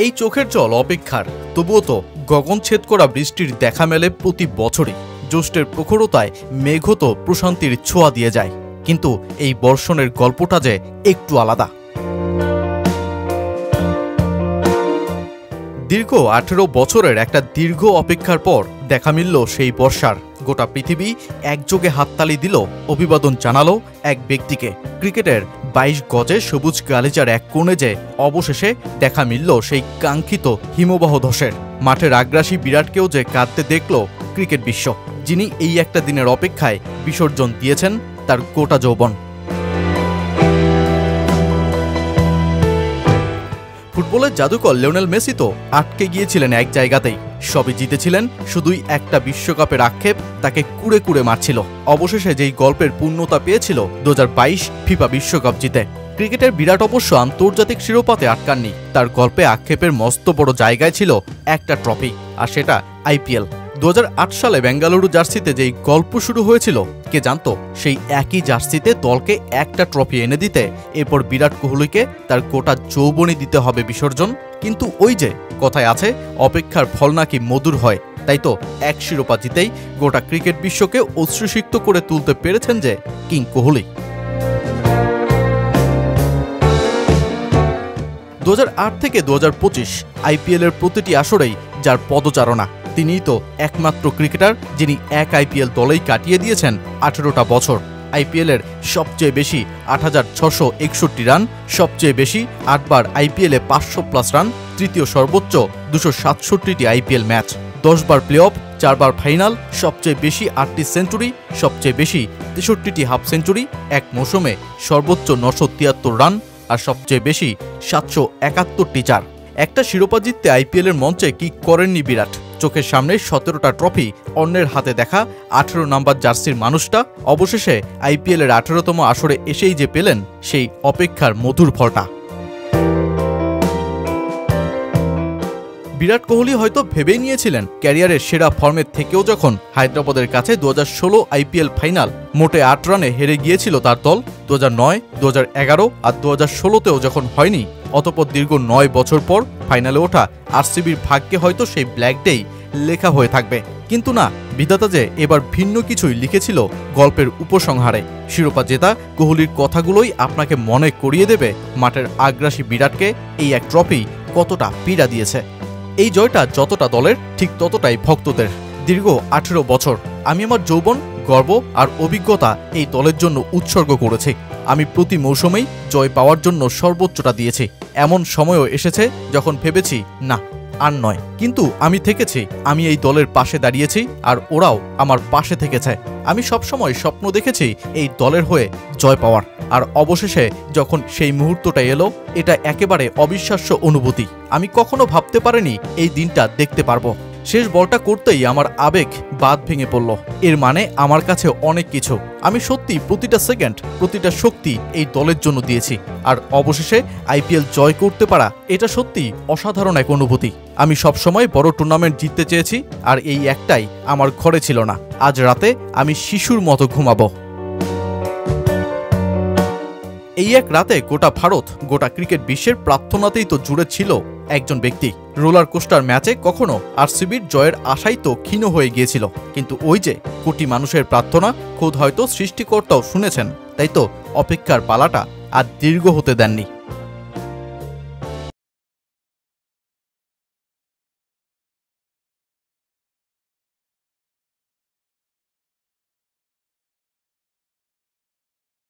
এই চোখের জল অপেক্ষার, তবুও তো গগনছেদ করা বৃষ্টির দেখা মেলে প্রতি বছরই। জ্যৈষ্ঠের প্রখরতায় মেঘও তো প্রশান্তির ছোঁয়া দিয়ে যায়, কিন্তু এই বর্ষণের গল্পটা যে একটু আলাদা। দীর্ঘ 18 বছরের একটা দীর্ঘ অপেক্ষার পর দেখা মিলল সেই বর্ষার। গোটা পৃথিবী একযোগে হাততালি দিল, অভিবাদন জানালো এক ব্যক্তিকে। ক্রিকেটের 22 গজে সবুজ গালিচার এক কোণে যে অবশেষে দেখা মিলল সেই কাঙ্ক্ষিত হিমবাহ ধসের। মাঠের আগ্রাসী বিরাটকেও যে কাঁদতে দেখল ক্রিকেট বিশ্ব, যিনি এই একটা দিনের অপেক্ষায় বিসর্জন দিয়েছেন তার গোটা যৌবন। ফুটবলের জাদুকর লিওনেল মেসি তো আটকে গিয়েছিলেন এক জায়গাতেই। সবই জিতেছিলেন, শুধুই একটা বিশ্বকাপের আক্ষেপ তাকে কুড়ে কুড়ে মারছিল। অবশেষে যেই গল্পের পূর্ণতা পেয়েছিল 2022 ফিফা বিশ্বকাপ জিতে। ক্রিকেটের বিরাট অবশ্য আন্তর্জাতিক শিরোপাতে আটকাননি, তার গল্পে আক্ষেপের মস্ত বড় জায়গায় ছিল একটা ট্রফি, আর সেটা আইপিএল। 2008 সালে বেঙ্গালুরু জার্সিতে যেই গল্প শুরু হয়েছিল, কে জানতো সেই একই জার্সিতে দলকে একটা ট্রফি এনে দিতে এরপর বিরাট কোহলিকে তার গোটা যৌবনই দিতে হবে বিসর্জন। কিন্তু ওই যে কথায় আছে, অপেক্ষার ফল নাকি মধুর হয়, তাই তো এক শিরোপা জিতেই গোটা ক্রিকেট বিশ্বকে অশ্রুসিক্ত করে তুলতে পেরেছেন যে কিং কোহলি। 2008 থেকে 2025 আইপিএলের প্রতিটি আসরেই যার পদচারণা, তিনিই তো একমাত্র ক্রিকেটার যিনি এক আইপিএল দলেই কাটিয়ে দিয়েছেন 18টা বছর। আইপিএলের সবচেয়ে বেশি 8661 রান, সবচেয়ে বেশি 8 বার আইপিএলে 500+ রান, তৃতীয় সর্বোচ্চ 267টি IPL match, 10 bar play of, 4 bar final, সবচেয়ে বেশি 8টি সেঞ্চুরি, সবচেয়ে বেশি 63টি হাফ সেঞ্চুরি, এক মৌসুমে সর্বোচ্চ 973 রান, আর সবচেয়ে বেশি 771টি চার। একটা শিরোপা জিততে আইপিএলের মঞ্চে কি করেননি বিরাট। চোখের সামনে 17টা ট্রফি অন্যের হাতে দেখা 18 নাম্বার জার্সির মানুষটা অবশেষে আইপিএলের 18তম আসরে এসেই যে পেলেন সেই অপেক্ষার মধুর ফলটা। বিরাট কোহলি হয়তো ভেবেই নিয়েছিলেন ক্যারিয়ারের সেরা ফর্মের থেকেও যখন হায়দ্রাবাদের কাছে 2016 আইপিএল ফাইনাল মোটে 8 রানে হেরে গিয়েছিল তার দল, 2009, 2011 আর 2016তেও যখন হয়নি, অতঃপর দীর্ঘ 9 বছর পর ফাইনালে ওঠা আরসিবির ভাগ্যে হয়তো সেই ব্ল্যাক ডেই লেখা হয়ে থাকবে। কিন্তু না, বিধাতা যে এবার ভিন্ন কিছুই লিখেছিল গল্পের উপসংহারে। শিরোপা জেতা কোহলির কথাগুলোই আপনাকে মনে করিয়ে দেবে মাঠের আগ্রাসী বিরাটকে এই এক ট্রফি কতটা পীড়া দিয়েছে। এই জয়টা যতটা দলের, ঠিক ততটাই ভক্তদের। দীর্ঘ 18 বছর আমি আমার যৌবন, গর্ব আর অভিজ্ঞতা এই দলের জন্য উৎসর্গ করেছি। আমি প্রতি মৌসুমেই জয় পাওয়ার জন্য সর্বোচ্চটা দিয়েছি। এমন সময়ও এসেছে যখন ভেবেছি না, আর নয়, কিন্তু আমি থেকেছি। আমি এই দলের পাশে দাঁড়িয়েছি আর ওরাও আমার পাশে থেকেছে। আমি সবসময় স্বপ্ন দেখেছি এই দলের হয়ে জয় পাওয়ার, আর অবশেষে যখন সেই মুহূর্তটা এলো, এটা একেবারে অবিশ্বাস্য অনুভূতি। আমি কখনো ভাবতে পারিনি এই দিনটা দেখতে পারবো। শেষ বলটা করতেই আমার আবেগ বাঁধ ভেঙে পড়ল। এর মানে আমার কাছে অনেক কিছু। আমি সত্যি প্রতিটা সেকেন্ড, প্রতিটা শক্তি এই দলের জন্য দিয়েছি, আর অবশেষে আইপিএল জয় করতে পারা এটা সত্যি অসাধারণ এক অনুভূতি। আমি সবসময় বড় টুর্নামেন্ট জিততে চেয়েছি, আর এই একটাই আমার ঘরে ছিল না। আজ রাতে আমি শিশুর মতো ঘুমাবো। এই এক রাতে গোটা ভারত, গোটা ক্রিকেট বিশ্বের প্রার্থনাতেই তো জুড়ে ছিল একজন ব্যক্তি। রোলার কোস্টার ম্যাচে কখনো আরসিবির জয়ের আশাই তো ক্ষীণ হয়ে গিয়েছিল, কিন্তু ওই যে কোটি মানুষের প্রার্থনা খোদ হয়তো সৃষ্টিকর্তাও শুনেছেন, তাই তো অপেক্ষার পালাটা আর দীর্ঘ হতে দেননি।